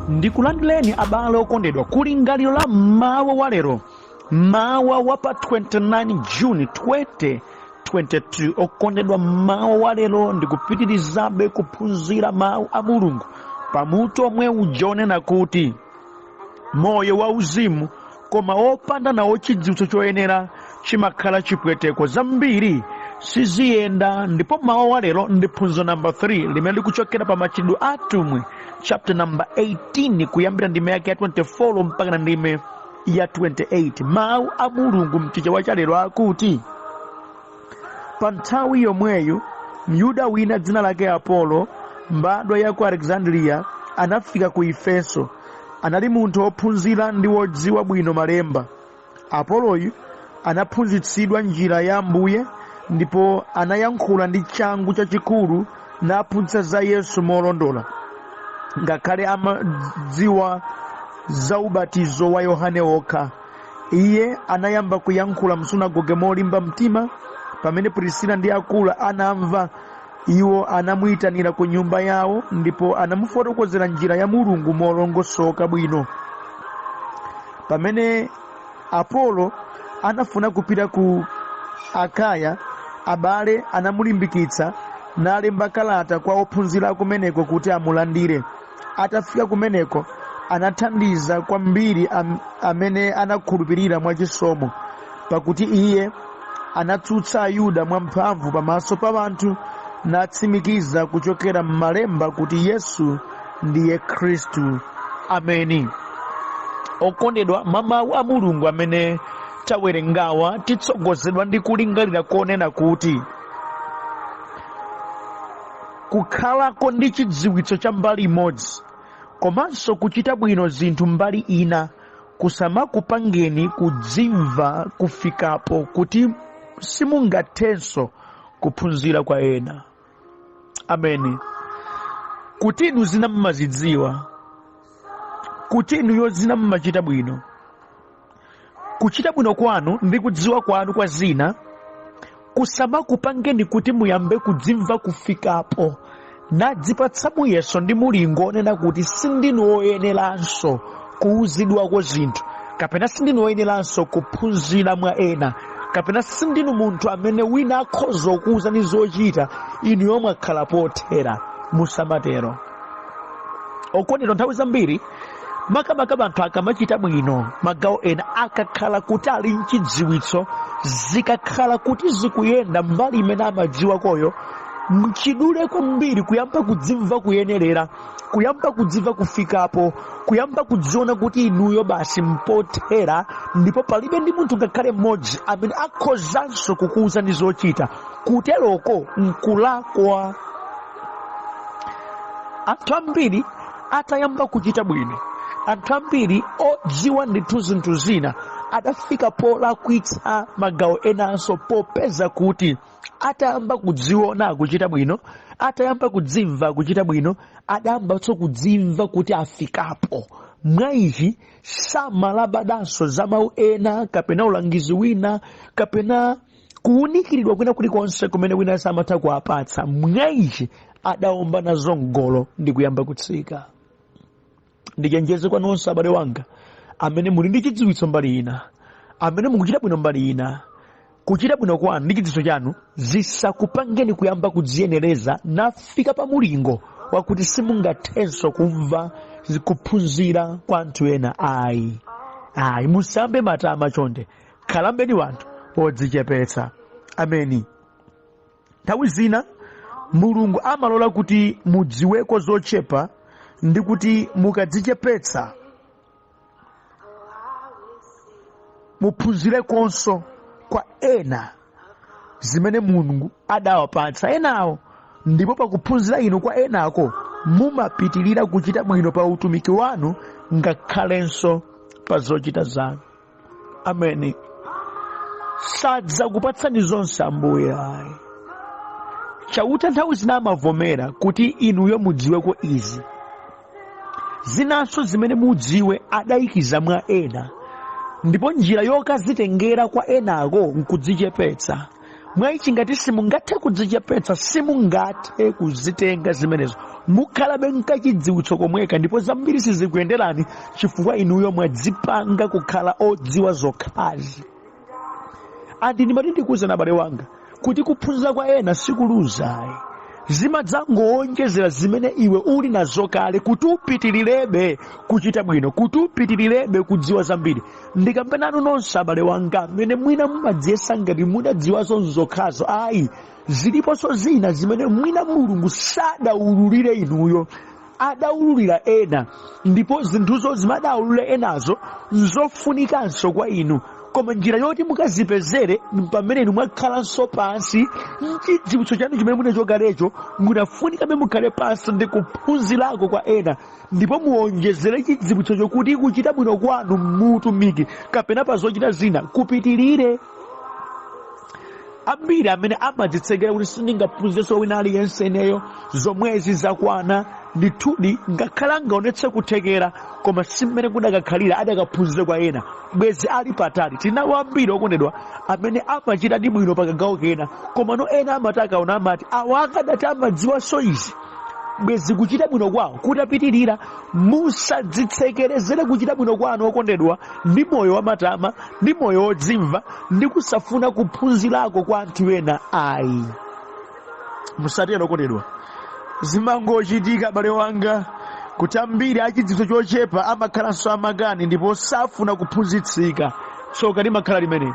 Ndikulandileni abale okondedwa kuli lingaliro la mawa wa lero, mawa wa pa 29 June 2022. Okondedwa, mawa wa lero ndikupitirizabe kuphunzira mawu a Mulungu pamutu omwe ujonena kuti moyo wa uzimu koma opanda nawo chidziwitso choyenera chimakhala chipweteko. Zambiri siziyenda. Ndipo mawa wa lero ndi phunziro number 3 limene likuchokera pa machitidwe a atumwi chapter number 18 kuyambira ndime yake ya 24 mpaka na ndime ya 28. Mawu a Mulungu mchichewa cha lero akuti, pa nthawi yomweyo Myuda wina dzina lake Apolo, mbadwa ya ku Alexandria, anafika ku Efeso. Anali munthu wophunzira ndi wodziwa bwino malemba. Apoloyu anaphunzitsidwa njira ya Ambuye ndipo anayankhula ndi changu chachikulu naphunzitsa za Yesu molondola, ngakhale amadziwa za ubatizo wa Yohane wokha. Iye anayamba kuyankhula msunagoge molimba mtima. Pamene Prisila ndi Akula anamva, iwo anamuyitanira ku nyumba yawo ndipo anamufotokozera njira ya Mulungu molongosoka bwino. Pamene Apolo anafuna kupita ku Akaya, abale anamulimbikitsa nalemba kalata kwa ophunzira kumeneko kuti amulandire. Atafika kumeneko anathandiza kwambiri amene anakhulupirira mwachisomo, pakuti iye anatsutsa Ayuda mwamphamvu pamaso pa anthu natsimikiza kuchokera m'malemba kuti Yesu ndiye Khristu. Ameni. Okondedwa, mawu a Mulungu amene tawerengawa titsogozedwa ndi kulingalira konena kuti kukhalako ndi chidziwitso cha mbali imodzi komanso kuchita bwino zinthu mbali ina kusamakupangeni kudzimva kufikapo kuti simungathenso kuphunzira kwa ena. Ameni. Kuti inu zina mmazidziwa, kuti inuyo zina mmachita bwino, kuchita bwino kwanu ndi kudziwa kwanu kwa zina kusamakupangeni kuti muyambe kudzimva kufikapo nadzipatsa muyeso ndi mulingo onena kuti sindinu oyeneranso kuuzidwako zinthu, kapena sindinu oyeneranso kuphunzira mwa ena, kapena sindinu munthu amene wina akhoza kuuzani zochita inu yomwe akhala pothera. Musamatero. Okondedwa, nthawi zambiri makamaka anthu akamachita bwino magawo ena akakhala kuti ali mchidziwitso, zikakhala kuti zikuyenda mbali imene amadziwa koyo, mchidule kwambiri kuyamba kudzimva kuyenerera, kuyamba kudzimva kufikapo, kuyamba kudziona kuti inuyo basi mpothera, ndipo palibe ndi munthu ngakhale mmodzi amene akhozanso kukuuza ndi zochita. Kuteroko nkulakwa. Anthu ambiri atayamba kuchita bwino, anthu ambiri odziwa ndithu zinthu zina adafika polakwitsa magawo enanso popeza kuti atayamba kudziona akuchita bwino, atayamba kudzimva kuchita bwino, adayambanso kudzimva kuti afikapo. Mwa ichi samalabadanso za mawu ena kapena ulangizi wina kapena kuunikiridwa kwina kulikonse kumene wina samatha kuapatsa. Mwa ichi adawomba nazo ngolo ndi kuyamba kutsika. Ndichenjeze kwa nonse abale wanga amene muli ndi chidziwitso mbali ina, amene mukuchita bwino mbali ina. Kuchita bwino kwanu ndi chidziwitso chanu zisakupangeni kuyamba kudziyenereza nafika pa mulingo wakuti simungathenso kumva kuphunzira kwa anthu ena. Ayi, musambe matama chonde, khalambeni wanthu odzichepetsa. Ameni. Nthawi zina Mulungu amalola kuti mudziweko zochepa ndi kuti mukadzichepetsa muphunzirekonso kwa ena zimene Mulungu adawapatsa enawo, ndipo pakuphunzira inu kwa enako mumapitirira kuchita bwino pa utumiki wanu ngakhalenso pa zochita zanu. Ameni. Sadzakupatsani zonse Ambuye. Ayi. Chauta nthawi zina amavomera kuti inuyo mudziweko izi. Zinanso zimene mudziwe adayikiza mwa ena, ndipo njira yokazitengera kwa enako nkudzichepetsa. Mwaichi ngati simungathe kudzichepetsa, simungathe kuzitenga zimenezo, mukhalabe nkachidziwitso komweka, ndipo zambiri sizikuyenderani chifukwa inuyo mwadzipanga kukhala odziwa zokhazi. Ndimati ndikuwuzeni abale wanga kuti kuphunzira kwa ena sikuluzayi, zimadzangowonjezera zimene iwe uli nazo kale, kuti upitilirebe kuchita bwino, kuti upitilirebe kudziwa zambiri. Ndikampenanu nonse abale wanga amene mwina mumadziyesa ngati mudadziwazo zokhazo, ayi, ziliponso zina zimene mwina Mulungu sadaululire inuyo, adaululira ena, ndipo zinthuzo zimadaululira enazo nzofunikanso kwa inu. Koma njira yoti mukazipezere pamene inu mwakhalanso pansi, chidziwitso chanu chimene munachokalecho munafunikabe mukhale pansi ndi kuphunzirako kwa ena, ndipo muonjezere chidziwitso chokuti kuchita bwino kwanu muutumiki kapena pa zochita zina kupitirire. Ambiri amene amadzitsekera kuti sindingaphunzirenso wina aliyense eneyo, zomwezi zakwana, ndithudi ngakhala ngaonetse kuthekera, koma simmene kudakakhalira adakaphunzire kwa ena, bwezi ali patali. Tinawo ambiri okondedwa amene amachitadi bwino pakagawo kena, komano ena amati akaona amati awa akadati amadziwanso izi, bwezi kuchita bwino kwawo kutapitirira. Musadzitsekerezere kuchita bwino kwanu okondedwa ndi moyo wamatama, ndi moyo wodzimva, ndi kusafuna kuphunzirako kwa anthu ena, ayi, musatero okondedwa. Zimangochitika abale wanga kuti ambiri achidziwitso chochepa amakhalanso amakani, ndipo safuna kuphunzitsika. Tsoka limakhala limene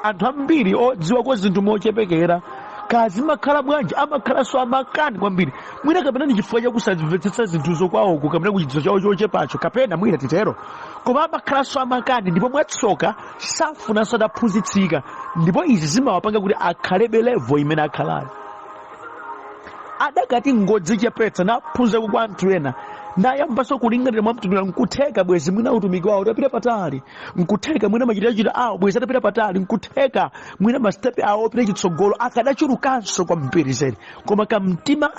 anthu ambiri odziwa kwa zinthu mochepekera kazi makhala bwanji amakhalanso amakani kwambiri, mwina kapena ndi chifukwa chakusazimvetsetsa zinthuzo kwawoku, kapena kuchidziwitso chawo chochepacho, kapena mwina titero, koma amakhalanso amakani, ndipo mwatsoka safunanso adaphunzitsika, ndipo izi zimawapanga kuti akhalebe level imene akhalayo. Adakati ngodzichepetsa naphunzira kwa anthu ena, ndayambanso kulingalira mwamtundula, nkutheka bwezi mwina utumiki wawo utapita patali, nkutheka mwina machitachita awo bwezi atapita patali, nkutheka mwina masitepe awo opita chitsogolo akadachulukanso kwa mpirizeri. Koma kamtima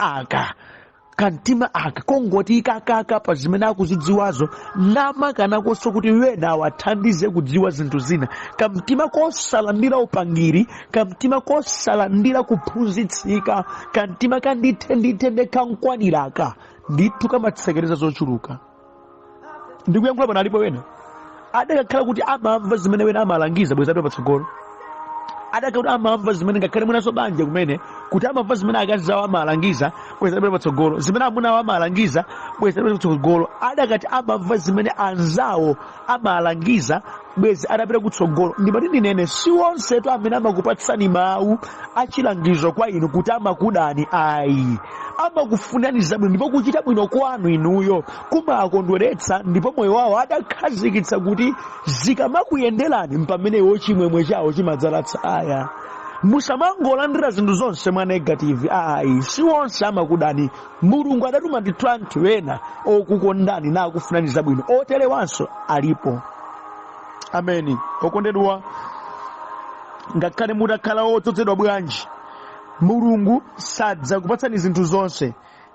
aka kongoti kakaka pa zimene akuzidziwazo, namakanakonso kuti wena awathandize kudziwa zinthu zina. Kamtima kosalandira upangiri, kamtima kosalandira kuphunzitsika, kamtima kandithendithende kankwaniraka, ndithu kamatsekereza zochuluka. Ndikuyankhula pano alipo wena adakakhala kuti amamva zimene wena amalangiza bwezi atapita patsogolo, adakhala kuti amamva zimene ngakhale mwinaso banja kumene kuti amamva zimene akazi awo amalangiza bwezi atapita patsogolo, zimene amuna awo amalangiza bwezi atapita patsogolo, adakati amamva zimene anzawo amalangiza bwezi atapita kutsogolo. Ndimati ndinene si wonsetu amene amakupatsani mawu achilangizo kwa inu kuti amakudani, ayi, amakufunani zabwino, ndipo kuchita bwino kwanu inuyo kumakondweretsa, ndipo moyo wawo adakhazikitsa kuti zikamakuyenderani mpamene chimwemwe chawo chimadzalatsa. Aya, musamangolandira zinthu zonse mwa negative, ayi, si wonse amakudani. Mulungu adatuma ndithu anthu ena okukondani nakufunani zabwino, oterewanso alipo. Ameni. Okondedwa, ngakhale mutakhala odzozedwa bwanji, Mulungu sadza kupatsani zinthu zonse,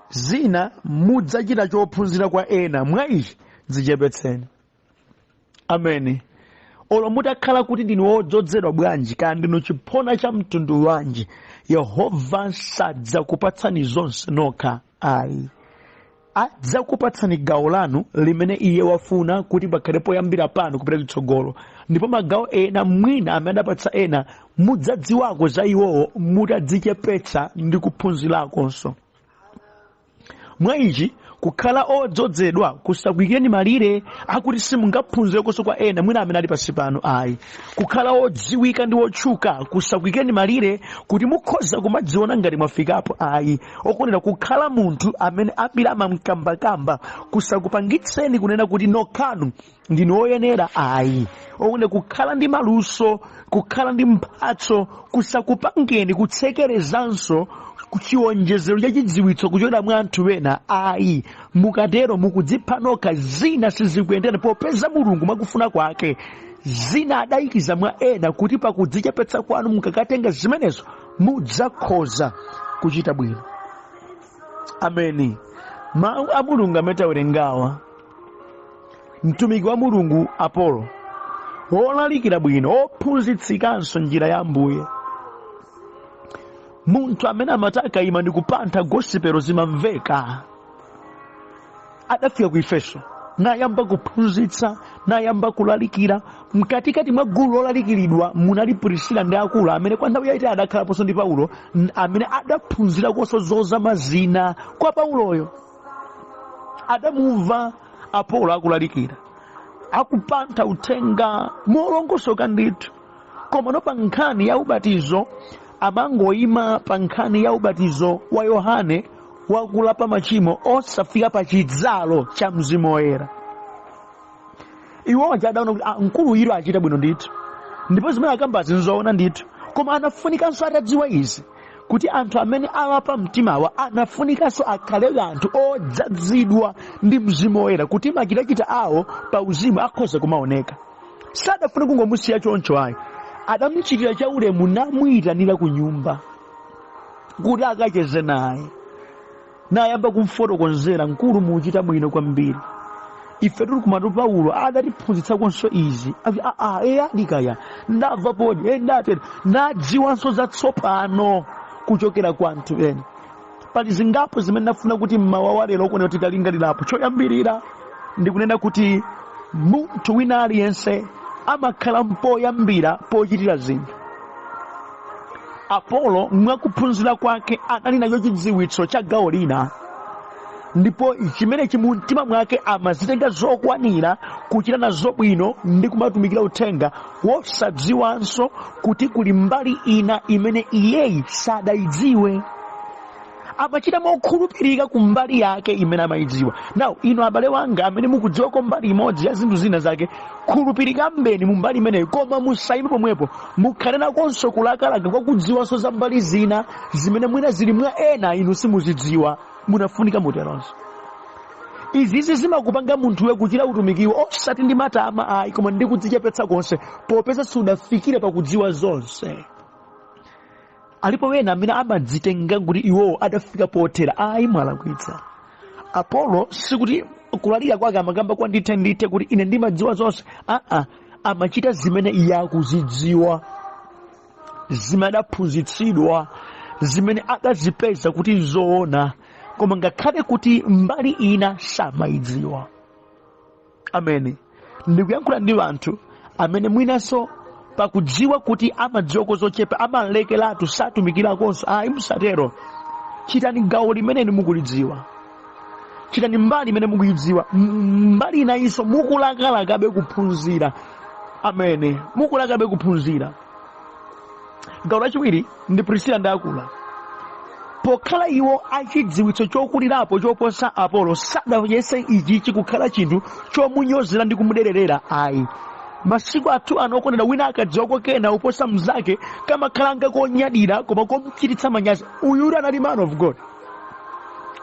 zina mudzachita chophunzira kwa ena, mwa izi dzichepetseni. Ameni. Olo mutakhala kuti ndinu odzozedwa bwanji, kandi ndinu chiphona cha mtundu wanji, Yehova sadza kupatsani zonse nokha, ayi, adza kupatsani gawo lanu limene iye wafuna kuti pakhale poyambira pano kupita kutsogolo, ndipo magawo ena mwina amene adapatsa ena mudzadziwako za iwowo mutadzichepetsa ndi kuphunzirakonso. Mwa ichi kukhala odzozedwa kusakwikireni malire akuti simungaphunzirekonso kwa ena mwina amene ali pansi pano, ayi, kukhala odziwika ndi otchuka kusakwikireni malire kuti mukhoza kumadziona ngati mwafikapo, ayi. Okondera, kukhala munthu amene ambiri amamkambakamba kusakupangitseni kunena kuti nokhanu ndinu oyenera, ayi. Okondera, kukhala ndi maluso, kukhala ndi mphatso kusakupangeni kutsekerezanso kuchiwonjezero cha chidziwitso kuchokera mwa anthu ena, ayi. Mukatero mukudzipha nokha, zina sizikuyendera popeza Mulungu mwakufuna kwake zina adayikiza mwa ena kuti pakudzichepetsa kwanu mukakatenga zimenezo mudzakhoza kuchita bwino. Ameni. Mawu a Mulungu amene tawerengawa, mtumiki wa Mulungu Apolo wolalikira bwino, ophunzitsikanso njira ya Ambuye, munthu amene amataka ima ndi kupantha gosipelo zimamveka. Adafika ku Efeso nayamba kuphunzitsa, nayamba kulalikira. Mkatikati mwa gulu lolalikiridwa munali Prisila ndi Akula amene kwa nthawi yayitali adakhalaponso ndi Paulo, amene adaphunzira konso zoza mazina kwa Pauloyo. Adamumva Apolo akulalikira, akupantha uthenga molongosoka ndithu. Komano pa nkhani ya ubatizo amangoyima pa nkhani ya ubatizo wa Yohane wakulapa machimo osafika pa chidzalo cha Mzimu Woyera. Iwo adaona kuti mkulu iro achita bwino ndithu, ndipo zimene akambazi nzoona ndithu. Koma anafunikanso atadziwa izi kuti anthu amene alapa mtimawa anafunikanso akhale anthu odzazidwa ndi Mzimu Woyera, kuti machitachita awo pa uzimu akhoza kumaoneka. Sadafune kungomusiya choncho ayi, adamuchitira chaulemu namuyitanira ku nyumba kuti akacheze naye, nayamba kumfotokozera, mkulu muchita bwino kwambiri. Ife tuli kumatu Paulo adatiphunzitsa konso izi. Adikaya ndamva podi ndatero nadziwanso zatsopano kuchokera kwa anthu ena. Pali zingapo zimene ndafuna kuti mmawa wa lero kuno tikalingalirapo. Choyambirira ndikunena kuti munthu wina aliyense amakhala mpoyambira pochitira zinthu. Apolo mwakuphunzira kwake anali nacho chidziwitso cha gawo lina, ndipo chimene chimumtima mwake amazitenga zokwanira kuchita nazo bwino ndi kumatumikira uthenga, wosadziwanso kuti kuli mbali ina imene iyeyi sadayidziwe. Amachita mokhulupirika ku mbali yake imene amayidziwa. Now ino abale wanga amene mukudziwa ko mbali imodzi ya zinthu zina zake, khulupirika mbeni mu mbali imeneyo, koma musayime pomwepo, mukhale nakonso kulakalaka kwa kudziwanso za mbali zina zimene mwina zili mwa ena inu simuzidziwa. Munafunika muteronso. Izi zimakupanga munthuwe kuchita utumikiwo osati ndi matama ayi, koma ndi kudzichepetsa konse, popeza sudafikire pakudziwa zonse. Alipo wena amene amadzitenga kuti iwo adafika pothera. Ayi, mwalakwitsa. Apolo sikuti kulalira kwake amakamba kwa ndithe kuti ine ndimadziwa zonse. Amachita zimene iye akuzidziwa, zimene adaphunzitsidwa, zimene adazipeza kuti zoona, koma ngakhale kuti mbali ina samayidziwa. Ameni. Ndikuyankhula ndi anthu amene mwinaso pakudziwa kuti amadziwa kozochepa amalekeratu satumikirakonso. Ayi, musatero. Chitani gawo limene mukulidziwa, chitani mbali imene mukuyidziwa. Mbali inayinso mukulakalakabe kuphunzira. Ameni. Mukulakabe kuphunzira. Gawo lachiwiri ndi Prisila ndi Akula. Pokhala iwo achidziwitso chokulirapo choposa Apolo, sadayese ichi chikukhala chinthu chomunyozera ndi kumudererera. Ayi. Masiku athu anokondera wina akadziwa kokena uposa mzake kamakhala ngakonyadira koma komuchititsa manyazi. Uyu anali man of God,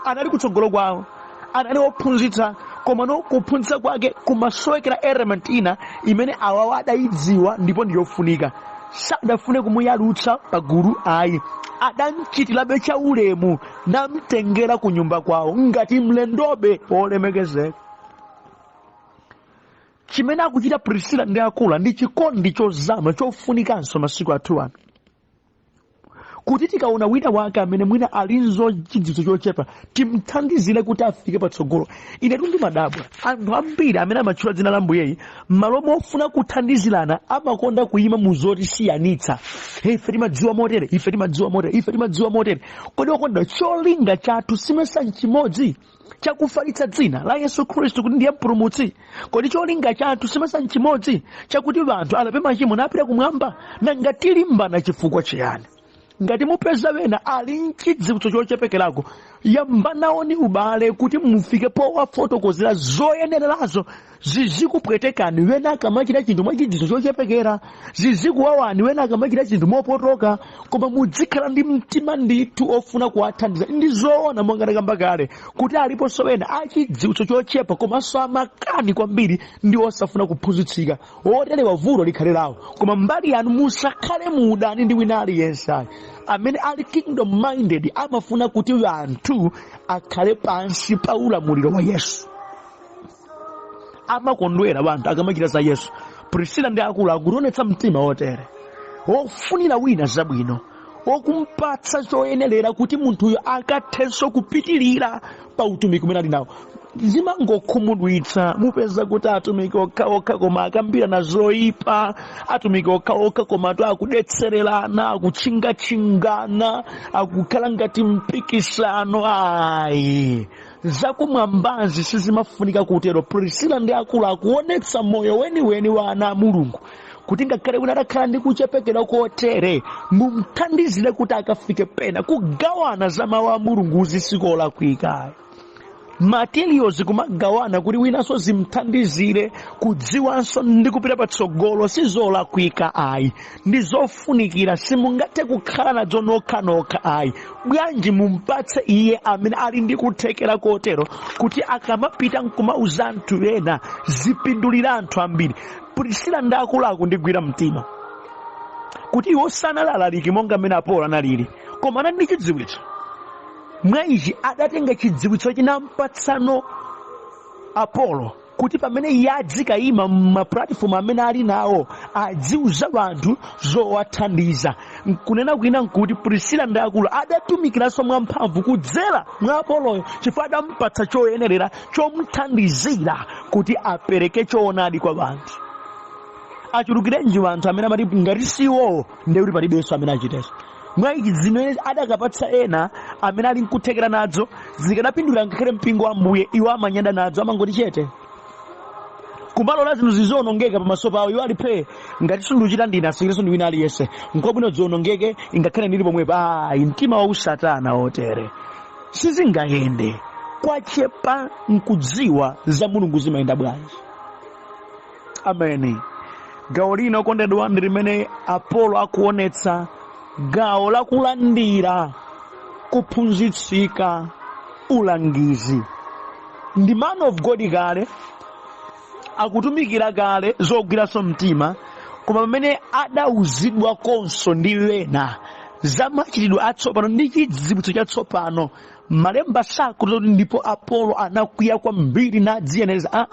anali kutsogolo kwawo, anali wophunzitsa, koma no kuphunzitsa kwake kumasowekera element ina imene awawo adayidziwa ndipo ndiyofunika. Sadafune kumuyalutsa pagulu. Ayi, adamchitirabe chaulemu namtengera ku nyumba kwawo ngati mlendobe wolemekezeka. Chimene akuchita Prisila ndi Akula ndi chikondi chozama chofunikanso masiku athu ano, kuti tikaona wina wake amene mwina alinzo chidziwitso chochepa timthandizire kuti afike patsogolo. Ine ndimadabwa anthu ambiri amene amatchula dzina la Ambuyeyi m'malo mofuna kuthandizirana amakonda kuyima mu zotisiyanitsa. Ife timadziwa motere, ife timadziwa motere, ife timadziwa motere. Kodi okondedwa, cholinga chathu simesa nchimodzi chakufalitsa dzina la Yesu Khristu kuti ndiye mpulumutsi? Kodi cholinga chathu simesa nchimodzi chakuti anthu alape machimo napita kumwamba? Nanga tilimbana chifukwa chiyani? Ngati mupeza wena ali nchidziwitso chochepekerako, yambanaoni ubale kuti mufike powafotokozera zoyenererazo. Zizikupwetekani wena akamachita chinthu mwachidziwitso chochepekera, zizikuwawani wena akamachita chinthu mopotoka, koma muzikhala ndi mtima ndithu ofuna kuwathandiza. Ndi zoona monga ndakamba kale kuti aliponso wena achidziwitso chochepa komanso amakani kwambiri ndi osafuna kuphunzitsika, oterewa vuto likhale lawo. Koma mbali yanu musakhale muudani ndi wina aliyense. Amene ali kingdom minded amafuna kuti anthu akhale pansi pa ulamuliro wa Yesu. Amakondwera abantu akamachita za Yesu. Prisila ndi Akula akuonetsa mtima wotere, wofunira wina zabwino, okumpatsa choyenerera kuti munthuyo akathenso kupitirira pa utumiki umene ali nawo. Zimangokhumudwitsa mupeza kuti atumiki okhaokha koma akambirana zoyipa, atumiki okhaokha koma akudetsererana, akutchingatchingana, akukhala ngati mpikisano. Ayi, zakumwambazi sizimafunika kutero. Priscilla ndi Akula akuonetsa moyo weniweni wa ana a Mulungu, kuti ngakhale wina adakhala ndi kuchepekera kotere, mumthandizire kuti akafike pena. Kugawana za mawu a Mulungu zikolakwika. Materials kumagawana kuti winanso zimthandizire kudziwanso ndi kupita patsogolo sizolakwika. Ayi, ndi zofunikira. Simungathe kukhala nazo nokhanokha. Ayi, bwanji mumpatse iye amene ali ndi kuthekera kotero kuti akamapita nkumauza anthu ena zipindulira anthu ambiri. Priscilla ndi Akula akundigwira mtima kuti iwo sanalalalike monga mmene Apolo analili, koma anali ndi chidziwitso. Mwa ichi adatenga chidziwitso chinampatsano Apolo kuti pamene iye adzikayima m'mapulatifomu amene ali nawo adziuza anthu zowathandiza. Nkunena kwina nkuti Priscilla ndi Akula adatumikiranso mwamphamvu kudzera mwa Apoloyo, chifukwa adampatsa choyenerera chomuthandizira kuti apereke choonadi kwa anthu. Achulukirenji anthu amene amati ngati siwo ndiye kuti palibenso amene achiteso. Mwa ichi zimene adakapatsa ena amene ali nkuthekera nadzo zikanapindulira ngakhale mpingo wa Ambuye, iwo amanyada nadzo, amangoti chete. Kumalola zinthu zizionongeka pamaso pawo, iwo alipe ngati sunduchita ndine asingirenso ndi wina aliyense. Nkobwino zionongeke ingakhale ndili pomwepo. Ayi, mtima wa usatana otere sizingayende. Kwachepa nkudziwa za Mulungu zimayenda bwanji. Ameni. Gawo lino okondedwa ndi limene Apolo akuonetsa gawo la kulandira, kuphunzitsika, ulangizi. Ndi man of God kale, akutumikira kale zogwiranso mtima, koma pamene adauzidwa konso ndi wena za machitidwe atsopano ndi chidziwitso chatsopano, Malemba sakuti ndipo Apolo anakwiya kwambiri nadziyenereza.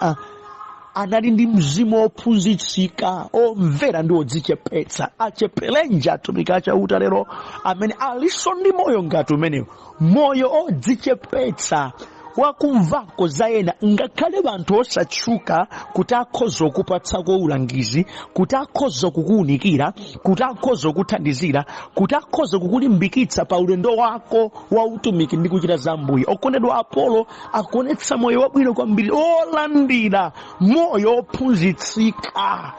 Anali ndi mzimu wophunzitsika, omvera ndi odzichepetsa. Achepelenja atumiki achauta lero amene aliso ndi moyo ngati umenewo, moyo odzichepetsa wakumvako za ena, ngakhale banthu osatchuka, kuti akhoza kukupatsako ulangizi, kuti akhoza kukuunikira, kuti akhoza kukuthandizira, kuti akhoza kukulimbikitsa pa ulendo wako wa utumiki ndi kuchita za Ambuye. Okondedwa, Apolo akuonetsa moyo wabwino kwambiri, olandira, moyo ophunzitsika.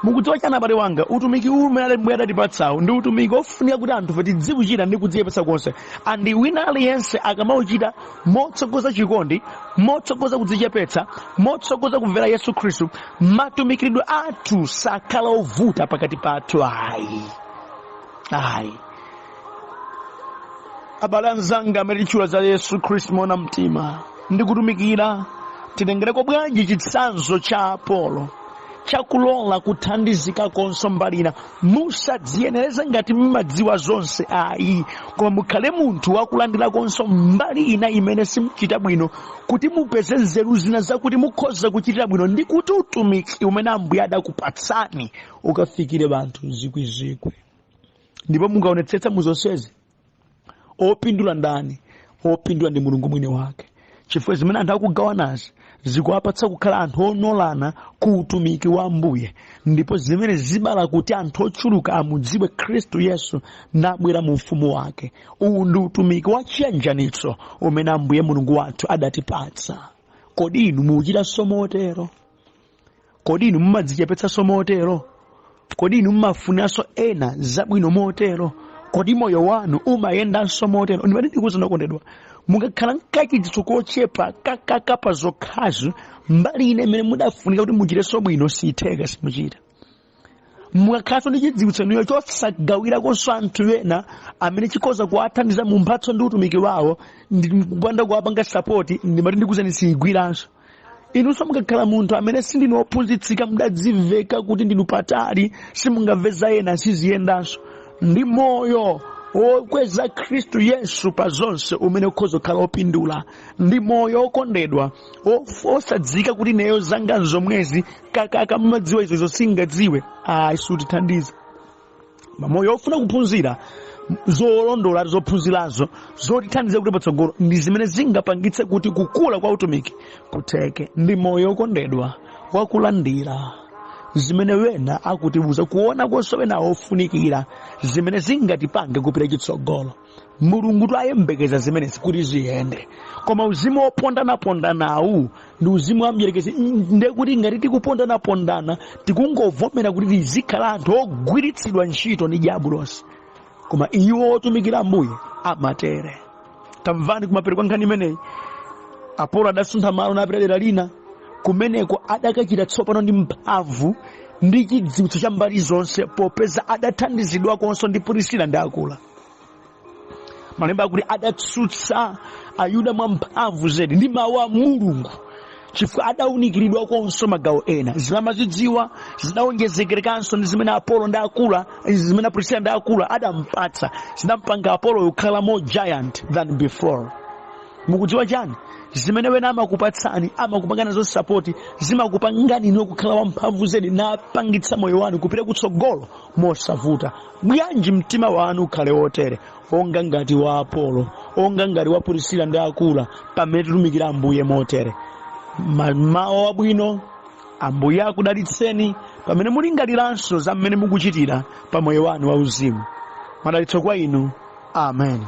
Mukudziwa chana abale wanga, utumiki umene adatipatsawo ndi utumiki ofunika kuti anthu tidziwuchita ndi kudziyepetsa konse. Andi wina aliyense akamauchita motsogoza chikondi, motsogoza kudzichepetsa, motsogoza kumvera Yesu Khristu, matumikiridwe athu sakhala ovuta pakati pathu. Ayi. Abale anzanga amene tchula za Yesu Khristu mona mtima ndi kutumikira, titengereko bwanji chitsanzo cha Apolo chakulola kuthandizika konso mbalina. Musadziyenereze ngati mumadziwa zonse. Ayi, koma mukhale munthu wakulandira konso mbali ina imene simuchita bwino, kuti mupeze nzeru zina zakuti mukhoza kuchitira bwino, ndi kuti utumiki umene Ambuye adakupatsani ukafikire banthu zikwizikwi. Ndipo mukaonetsetsa muzonsezi, opindula ndani? Opindula ndi Mulungu mwini wake. Chifukwa zimene anthu akugawanazi zikuwapatsa kukhala anthu onolana ku utumiki wa Ambuye, ndipo zimene zibala kuti anthu ochuluka amudziwe Khristu Yesu nabwera mu ufumu wake. Uwu ndi utumiki wa chiyanjanitso umene Ambuye Mulungu wathu adatipatsa. Kodi inu muchita somotero? Kodi inu mumadzichepetsa somotero? Kodi inu mumafuniranso ena zabwino motero? Kodi moyo wanu umayendanso motero? Ndimati ndikuwuzani okondedwa, mungakhala nkachititso kochepa kakaka pa zokhazo, mbali ine imene mudafunika kuti muchiteso bwino siyitheka simuchita. Mungakhalanso ndi chidziwitso niyo chosagawirakonso anthu ena amene chikhoza kuwathandiza mu mphatso ndi utumiki wawo, ndi kupanda kuwapanga sapoti, ndimati ndikuwuzani siyigwiranso. Inunso mungakhala munthu amene sindinu ophunzitsika, mudadziveka kuti ndinu patali, simungaveza ena siziyendanso. Ndi moyo wokweza Khristu Yesu pa zonse umene ukhoza kukhala opindula. Ndi moyo okondedwa osadzika kuti neyo zanga nzomwezi kakaka mumadziwa izo singadziwe. Sutithandiza. moyo ofuna kuphunzira zolondola zophunzirazo zotithandiza kuti patsogolo ndi zimene zingapangitse kuti kukula kwa utumiki kutheke. Ndi moyo okondedwa wakulandira zimene wena akutibuza kuona konso wena ofunikira zimene zingatipange kupita chitsogolo. Mulungu twayembekeza zimene kuti ziyende, koma uzimu opondana-pondanawu ndi uzimu wamdierekezi. Ndekuti ngati tikupondana-pondana tikungovomera kuti tizikhala anthu ogwiritsidwa ntchito ndi diabulosi, koma iwo otumikira Ambuye amatere. Tamvani kumapeto kwa nkhani imeneyi, Apolo adasuntha malo napita dera lina, kumeneko adakachita tsopano ndi mphamvu ndi chidziwitso cha mbali zonse, popeza adathandizidwa konso ndi Prisila ndi Akula. Malemba akuti adatsutsa Ayuda mwa mphamvu zedi ndi mawu a Mulungu, chifukwa adawunikiridwa konso magawo ena. Zimamazidziwa zidawonjezekerekanso ndi zimene Apolo ndi Akula, zimene Prisila ndi Akula adampatsa, zinampanga Apolo kukhala more giant than before. Mukudziwa chani? Zimene wena amakupatsani, amakupangana zo support, zimakupangani niwe kukhala wamphamvu zedi napangitsa moyo wanu kupita kutsogolo mosavuta. Bwanji mtima wanu ukhale wotere, onga ngati wa Apolo, onga ngati wa Prisila ndi Akula, pamene titumikira Ambuye motere. Mawu abwino, Ambuye akudalitseni pamene mulingaliranso za mmene mukuchitira pa moyo wanu wauzimu. Madalitso kwa inu. Amen.